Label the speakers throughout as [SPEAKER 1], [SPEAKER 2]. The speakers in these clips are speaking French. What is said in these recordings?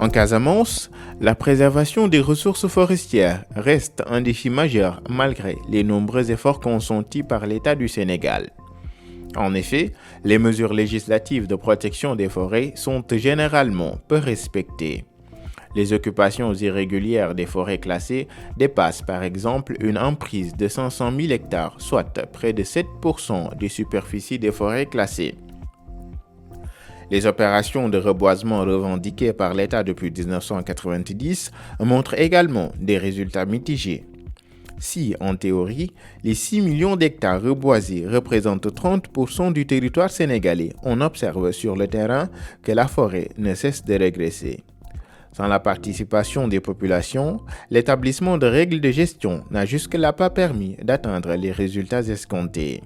[SPEAKER 1] En Casamance, la préservation des ressources forestières reste un défi majeur malgré les nombreux efforts consentis par l'État du Sénégal. En effet, les mesures législatives de protection des forêts sont généralement peu respectées. Les occupations irrégulières des forêts classées dépassent par exemple une emprise de 500 000 hectares, soit près de 7% des superficies des forêts classées. Les opérations de reboisement revendiquées par l'État depuis 1990 montrent également des résultats mitigés. Si, en théorie, les 6 millions d'hectares reboisés représentent 30% du territoire sénégalais, on observe sur le terrain que la forêt ne cesse de régresser. Sans la participation des populations, l'établissement de règles de gestion n'a jusque-là pas permis d'atteindre les résultats escomptés.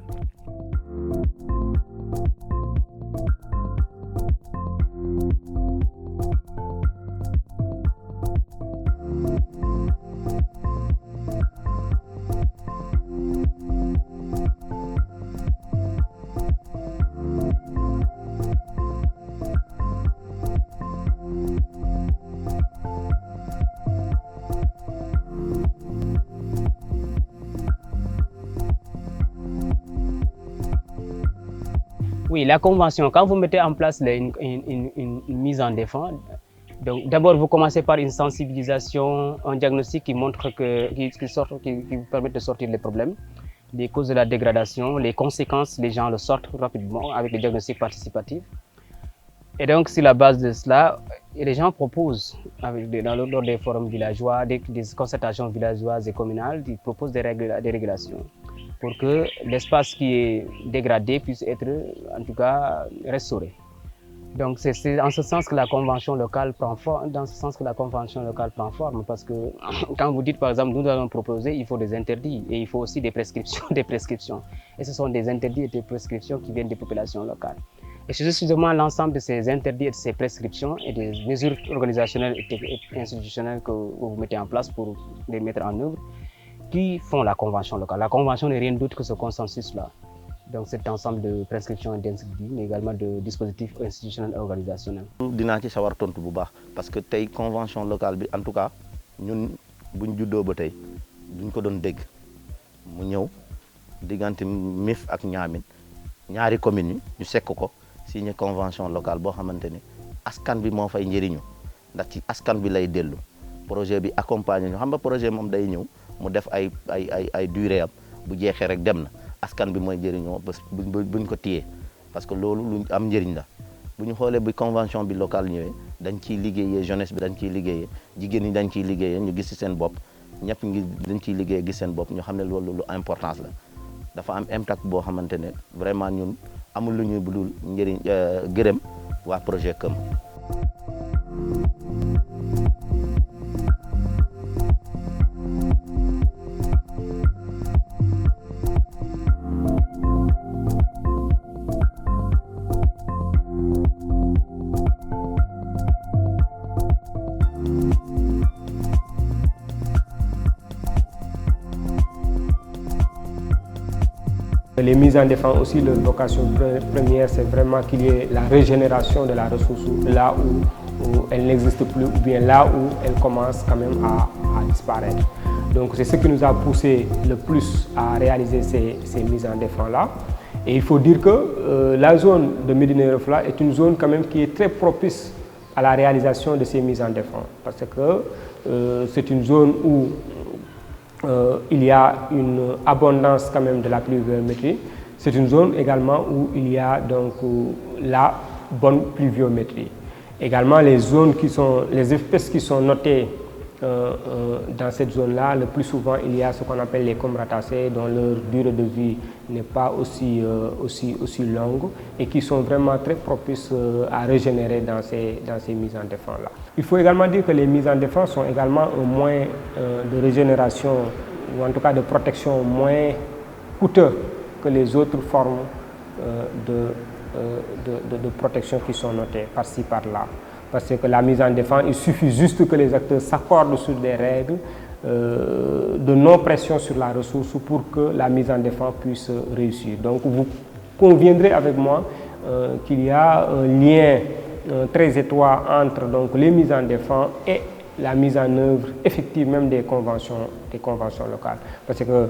[SPEAKER 2] Oui, la convention, quand vous mettez en place une mise en défense, donc d'abord vous commencez par une sensibilisation, un diagnostic qui montre qui vous permet de sortir les problèmes, les causes de la dégradation, les conséquences, les gens le sortent rapidement avec le diagnostic participatif. Et donc sur la base de cela, les gens proposent, lors des forums villageois, des concertations villageoises et communales, ils proposent des régulations pour que l'espace qui est dégradé puisse être, en tout cas, restauré. Donc c'est en ce sens que la convention locale prend forme, parce que quand vous dites, par exemple, nous allons proposer, il faut des interdits et il faut aussi des prescriptions. Et ce sont des interdits et des prescriptions qui viennent des populations locales. Et c'est justement l'ensemble de ces interdits et de ces prescriptions et des mesures organisationnelles et institutionnelles que vous mettez en place pour les mettre en œuvre qui font la convention locale. La convention n'est rien d'autre que ce consensus-là. Donc cet ensemble de prescriptions et d'interdits, mais également de dispositifs institutionnels et organisationnels.
[SPEAKER 3] dinaa ci sawar tontu bu baax parce que tey convention locale bi en tout cas ñun buñ juddoo ba tey duñ ko doon dégg mu ñëw diggante Mif ak Niamine ñaari communes yi ñu sekk ko signé convention locale boo xamante ni askan bi moo fay njëriñu ndax ci askan bi lay dellu projet bi accompagné ñu xam nga projet moom day ñëw mu def ay durée am bu jeexee rek dem na askan bi mooy jëriñoo buñ ko téyee parce que loolu lu am njëriñ la bu ñu xoolee bi convention bi locale ñëwee dañ ciy liggéeyee jeunesse bi dañ ciy liggéeyee jigéen ñi dañ ciy liggéeyee ñu gis ci seen bopp ñëpp ngi dañ ciy liggéeyee gis seen bopp ñu xam ne loolu lu importance la dafa am impact boo xamante ne vraiment ñun amul lu ñuy budul njëriñ gërëm waa projet KEUM.
[SPEAKER 4] Les mises en défense aussi, leur vocation première, c'est vraiment qu'il y ait la régénération de la ressource là où elle n'existe plus ou bien là où elle commence quand même à disparaître. Donc c'est ce qui nous a poussé le plus à réaliser ces mises en défense là. Et il faut dire que la zone de Médina Yoro Foulah est une zone quand même qui est très propice à la réalisation de ces mises en défense parce que c'est une zone où il y a une abondance quand même de la pluviométrie. C'est une zone également où il y a donc la bonne pluviométrie. Également les espèces qui sont notées dans cette zone-là, le plus souvent il y a ce qu'on appelle les comratacées dont leur durée de vie n'est pas aussi longue et qui sont vraiment très propices à régénérer dans ces mises en défense-là. Il faut également dire que les mises en défense sont également un moyen de régénération ou en tout cas de protection moins coûteux que les autres formes de protection qui sont notées par-ci par-là. Parce que la mise en défense, il suffit juste que les acteurs s'accordent sur des règles de non-pression sur la ressource pour que la mise en défense puisse réussir. Donc vous conviendrez avec moi qu'il y a un lien très étroit entre donc, les mises en défense et la mise en œuvre effective même des conventions locales. Parce que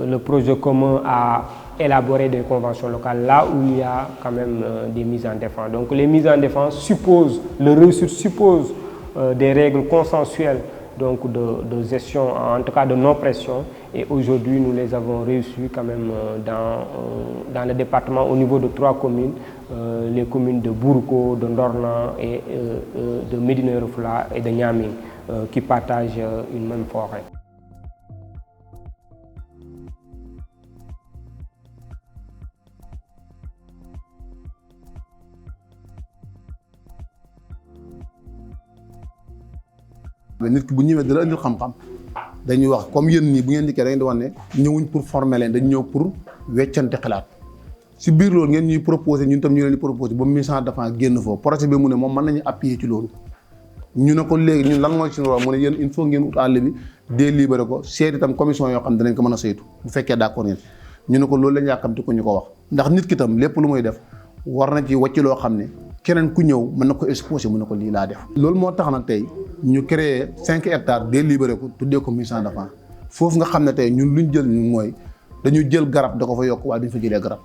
[SPEAKER 4] le projet commun a élaboré des conventions locales là où il y a quand même des mises en défense. Donc les mises en défense supposent, le réussite suppose des règles consensuelles donc de gestion, en tout cas de non-pression. Et aujourd'hui, nous les avons réussi quand même dans le département au niveau de 3 communes, les communes de Bourko, de Ndorna et de Médina Yoro Foulah et de Niamey, qui partagent une même forêt.
[SPEAKER 5] nit ki bu ñëwee da la indil xam-xam dañuy wax comme yéen ñii bu ngeen dikkee da ngeen di wax ne ñëwuñ pour former leen dañ ñëw pour weccante xalaat si biir loolu ngeen ñuy proposé ñun tam ñu leen di proposé ba mise en défense génn foofu projet bi mu ne moom mën nañu appuyer ci loolu ñu ne ko léegi ñun lan mooy suñu rôle mu ne yéen il faut ngeen ut àll bi délibéré ko seet itam commission yoo xam ne danañ ko mën a saytu bu fekkee d'accord ngeen ñu ne ko loolu lañ yàkkamti ko ñu ko wax ndax nit ki tam lépp lu muy def war na ci wàcc loo xam ne keneen ku ñëw mën na ko exposé mën na ko lii laa def loolu moo tax nag tey ñu créé 5 hectares délibéré ko tuddee ko mise en défense foofu nga xam ne tey ñun luñ jël mooy dañu jël garab da ko fa yokk waaye duñ fa jëlee garab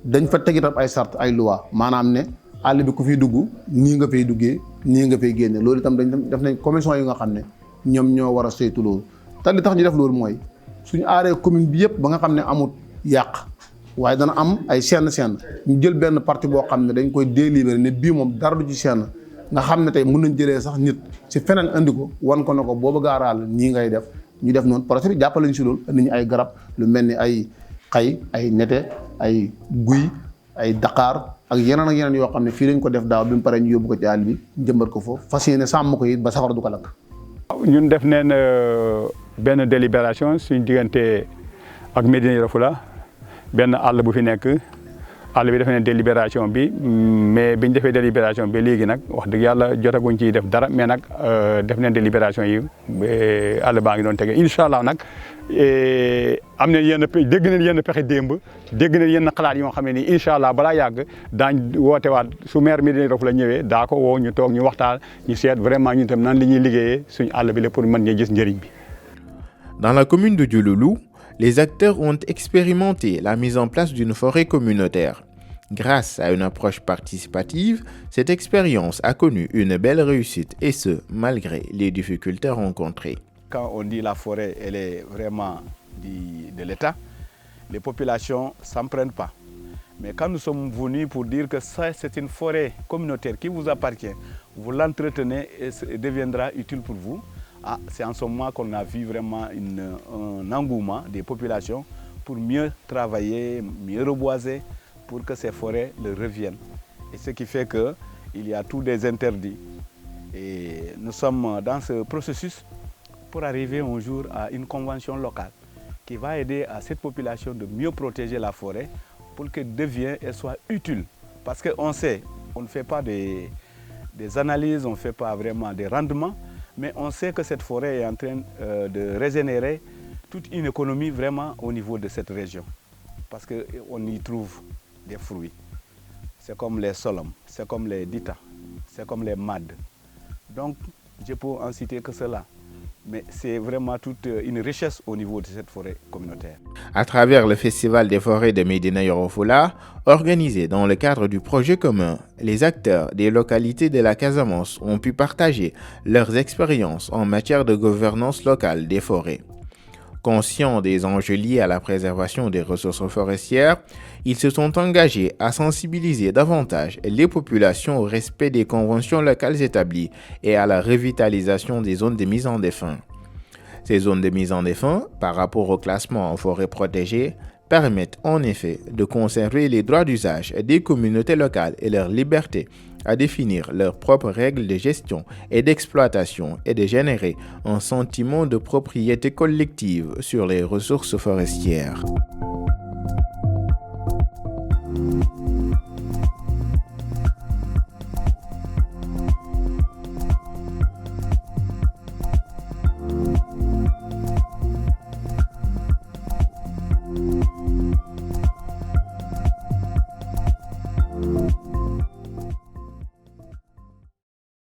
[SPEAKER 5] dañ fa teg itam ay sart ay loi maanaam ne àll bi ku fiy dugg nii nga fay duggee nii nga fay génne loolu itam dañ def nañ commission yi nga xam ne ñoom ñoo war a saytu loolu te li tax ñu def loolu mooy suñu aaree commune bi yëpp ba nga xam ne amul yàq waaye dana am ay senn ñu jël benn partie boo xam ne dañ koy délibéré ne bii moom dara du ci senn nga xam ne tey mën nañ jëlee sax nit si feneen andi ko wan ko ne ko boobu gaaraal nii ngay def ñu def noonu projet bi jàppale ñu si loolu andi ñu ay garab lu mel ni ay xay ay nete ay guy ay daqaar ak yeneen yoo xam ne fii lañ ko def daaw bi mu paree ñu yóbbu ko ci àll bi jëmbat ko foofu fas yéene sàmm ko it ba safara du ko lakk.
[SPEAKER 6] ñun def neen benn délibération suñ diggante ak Médina Yoro Foulah benn àll bu fi nekk àll bi def neen délibération bi mais biñ defee délibération bi léegi nag wax dëgg yàlla jotaguñ ciy def dara mais nag def neen délibération yi àll baa ngi doon tege incha allah nag am na yenn dégg nañ yenn pexe démb dégg nañ yenn xalaat yoo xam ne nii incha allah balaa yàgg daañ woote waat su maire Médina Yoro Foulah ñëwee daa ko woo ñu toog ñu waxtaan ñu seet vraiment ñun tam nan la ñuy liggéeyee suñu àll bi la pour mën ñee gis njëriñ bi.
[SPEAKER 1] Dans la commune de Diouloulou, les acteurs ont expérimenté la mise en place d'une forêt communautaire. Grâce à une approche participative, cette expérience a connu une belle réussite et ce, malgré les difficultés rencontrées.
[SPEAKER 7] Quand on dit la forêt, elle est vraiment de l'État, les populations ne s'en prennent pas. Mais quand nous sommes venus pour dire que ça, c'est une forêt communautaire qui vous appartient, vous l'entretenez et ça deviendra utile pour vous. Ah, c'est en ce moment qu'on a vu vraiment un engouement des populations pour mieux travailler, mieux reboiser, pour que ces forêts leur reviennent. Et ce qui fait qu'il y a tous des interdits. Et nous sommes dans ce processus pour arriver un jour à une convention locale qui va aider à cette population de mieux protéger la forêt pour qu'elle devienne et soit utile. Parce qu'on sait, on ne fait pas des analyses, on ne fait pas vraiment des rendements, mais on sait que cette forêt est en train de régénérer toute une économie vraiment au niveau de cette région. Parce qu'on y trouve des fruits. C'est comme les solom, c'est comme les dita, c'est comme les mad. Donc, je peux en citer que cela. Mais c'est vraiment toute une richesse au niveau de cette forêt communautaire.
[SPEAKER 1] À travers le Festival des forêts de Médina Yoro Foulah, organisé dans le cadre du projet commun, les acteurs des localités de la Casamance ont pu partager leurs expériences en matière de gouvernance locale des forêts. Conscients des enjeux liés à la préservation des ressources forestières, ils se sont engagés à sensibiliser davantage les populations au respect des conventions locales établies et à la revitalisation des zones de mise en défense. Ces zones de mise en défense, par rapport au classement en forêt protégée, permettent en effet de conserver les droits d'usage des communautés locales et leur liberté à définir leurs propres règles de gestion et d'exploitation et de générer un sentiment de propriété collective sur les ressources forestières.